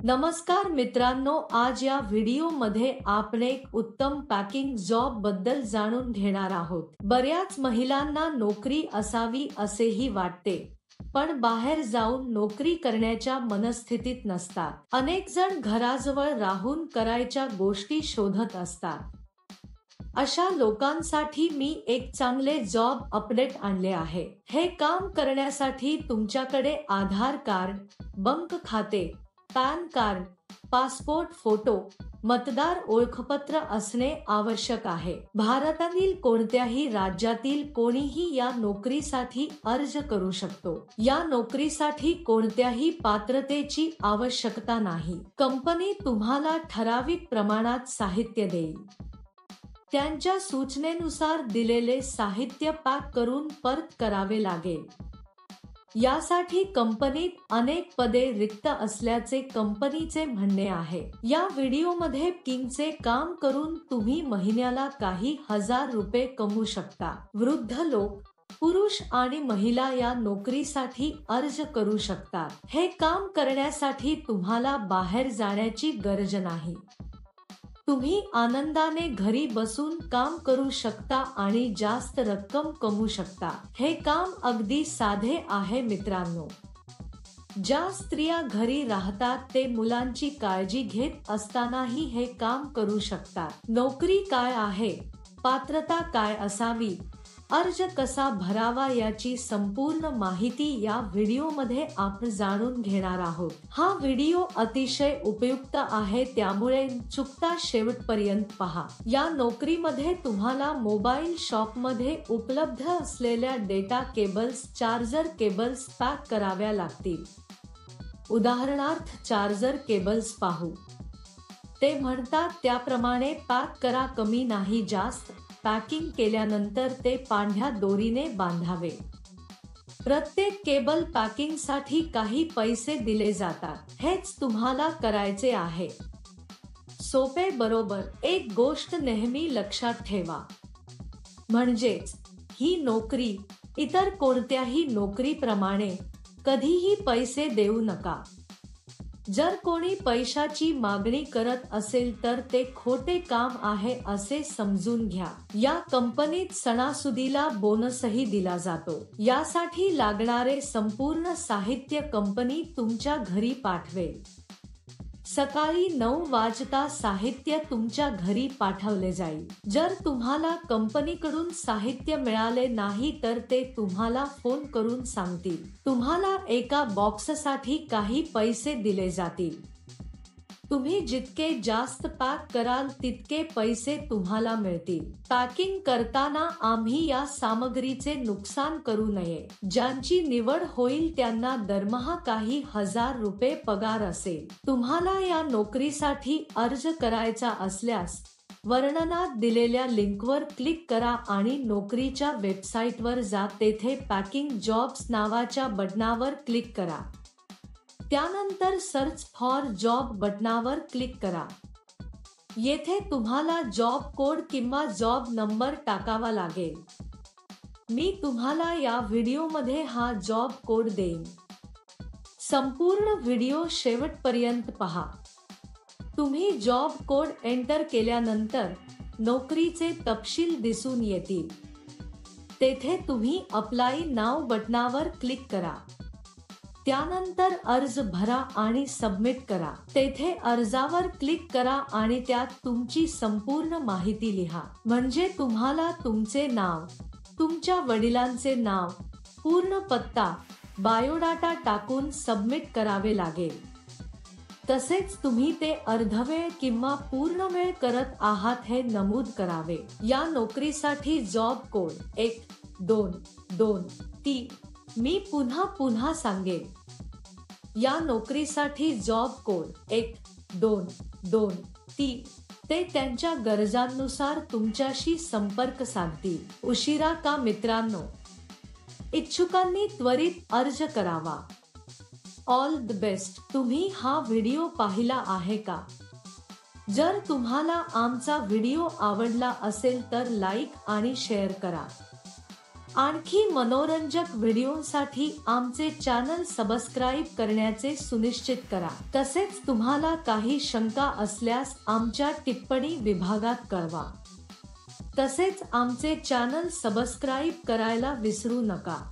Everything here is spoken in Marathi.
नमस्कार मित्रांनो, आज या व्हिडिओमध्ये आपण एक उत्तम पॅकिंग जॉब बद्दल जाणून घेणार आहोत। बऱ्याच महिलांना नोकरी असावी असेही वाटते, पण बाहेर जाऊन नोकरी करण्याच्या मनस्थितीत नसतात। अनेक जण घराजवळ राहून करायच्या गोष्टी शोधत असतात। अशा लोकांसाठी मी एक चांगले जॉब अपडेट आणले आहे। हे काम करण्यासाठी तुमच्याकडे आधार कार्ड, बँक खाते, पॅन कार्ड, पासपोर्ट फोटो, मतदार ओळखपत्र असणे आवश्यक आहे। भारतातील कोणत्याही राज्यातील कोणीही या नोकरीसाठी अर्ज करू शकतो। या नोकरीसाठी कोणत्याही पात्रतेची आवश्यकता नाही। कंपनी तुम्हाला ठराविक प्रमाणात साहित्य देईल। त्यांच्या सूचनेनुसार दिलेले साहित्य पॅक करून परत करावे लागेल। यासाठी कंपनीत अनेक पदे रिक्त असल्याचे कंपनीचे म्हणणे आहे। या व्हिडिओमध्ये पॅकिंगचे काम करून तुम्ही महिन्याला काही हजार रुपये कमवू शकता। वृद्ध लोक, पुरुष आणि महिला या नोकरीसाठी अर्ज करू शकतात। हे काम करण्यासाठी तुम्हाला बाहेर जाण्याची गरज नाही। तुम्ही आनंदाने घरी बसून काम करू शकता आणि जास्त रक्कम कमवू शकता। हे काम अगदी साधे आहे मित्रांनो। ज्या स्त्रिया घरी राहतात ते मुलांची काळजी घेत असतानाही हे काम करू शकतात। नोकरी काय आहे, पात्रता काय असावी, अर्ज कसा भरावा याची संपूर्ण माहिती या व्हिडिओमध्ये आपण जाणून घेणार आहोत। हा व्हिडिओ अतिशय उपयुक्त आहे, त्यामुळे चुकता शेवटपर्यंत पहा। या नोकरीमध्ये तुम्हाला मोबाईल शॉपमध्ये उपलब्ध असलेल्या data cables, charger cables pack कराव्या लागतील। उदाहरणार्थ चार्जर केबल्स पाहू। ते म्हणतात त्याप्रमाणे पॅक करा, कमी नाही जास्त। पॅकिंग केल्यानंतर ते पांढऱ्या दोरीने बांधावे। प्रत्येक केबल पॅकिंगसाठी काही पैसे दिले जातात। हेच तुम्हाला करायचे आहे। सोपे बरोबर। एक गोष्ट नेहमी लक्षात ठेवा, म्हणजेच ही नोकरी इतर कोणत्याही नोकरीप्रमाणे कधीही पैसे देऊ नका। जर कोणी पैशाची मागणी करत असेल तर ते खोटे काम आहे असे समजून घ्या। या कंपनीत सणासुदीला बोनसही दिला जातो। यासाठी लागणारे संपूर्ण साहित्य कंपनी तुमच्या घरी पाठवेल। सकाळी 9 वाजता साहित्य तुमच्या घरी पाठवले जाईल। जर तुम्हाला कंपनीकडून साहित्य मिळाले नाही तर ते तुम्हाला फोन करून सांगतील। तुम्हाला एका बॉक्ससाठी काही पैसे दिले जातील। तुम्ही जितके जास्त पॅक कराल तितके पैसे तुम्हाला मिळतील। पॅकिंग करताना आम्ही या सामग्रीचे नुकसान करू नये। ज्यांची निवड होईल त्यांना दरमहा काही हजार रुपये पगार असेल। तुम्हाला या नोकरीसाठी अर्ज करायचा असल्यास वर्णनात दिलेल्या लिंकवर क्लिक करा आणि नोकरीच्या वेबसाईटवर जा। तेथे पॅकिंग जॉब्स नावाच्या बटनावर क्लिक करा। त्यानंतर सर्च फॉर जॉब बटनावर क्लिक करा। येथे तुम्हाला जॉब कोड किंवा जॉब नंबर टाकावा लागेल। मी तुम्हाला या व्हिडिओमध्ये हा जॉब कोड देईन। संपूर्ण व्हिडिओ शेवटपर्यंत पहा। तुम्ही जॉब कोड एंटर केल्यानंतर नोकरीचे तपशील दिसून येतील। तेथे तुम्ही अप्लाय नाव बटनावर क्लिक करा। त्यानंतर अर्ज भरा आणि सबमिट करा। तेथे अर्जावर क्लिक करा आणि त्यात तुमची संपूर्ण माहिती लिहा। म्हणजे तुम्हाला तुमचे नाव, तुमच्या वडिलांचे नाव, पूर्ण पत्ता, बायोडाटा टाकून सबमिट करावे लागेल। तसेच तुम्ही ते अर्धवेळ किंवा पूर्ण वेळ करत आहात हे नमूद करावे। या नोकरीसाठी जॉब कोड 1223। मी पुन्हा सांगेन। या नोकरीसाठी जॉब कोड 1223। ते त्यांच्या गरजांनुसार तुमच्याशी संपर्क साधतील। उशिरा का मित्रांनो? इच्छुकांनी त्वरित अर्ज करावा। All the best. तुम्ही हा व्हिडिओ पाहिला आहे का? जर तुम्हाला आमचा व्हिडिओ आवडला असेल तर लाईक आणि शेअर करा। आणखी मनोरंजक व्हिडिओसाठी आमचे चॅनल सबस्क्राईब करण्याचे सुनिश्चित करा। तसेच तुम्हाला काही शंका असल्यास आमच्या टिप्पणी विभागात कळवा। तसेच आमचे चॅनल सबस्क्राईब करायला विसरू नका।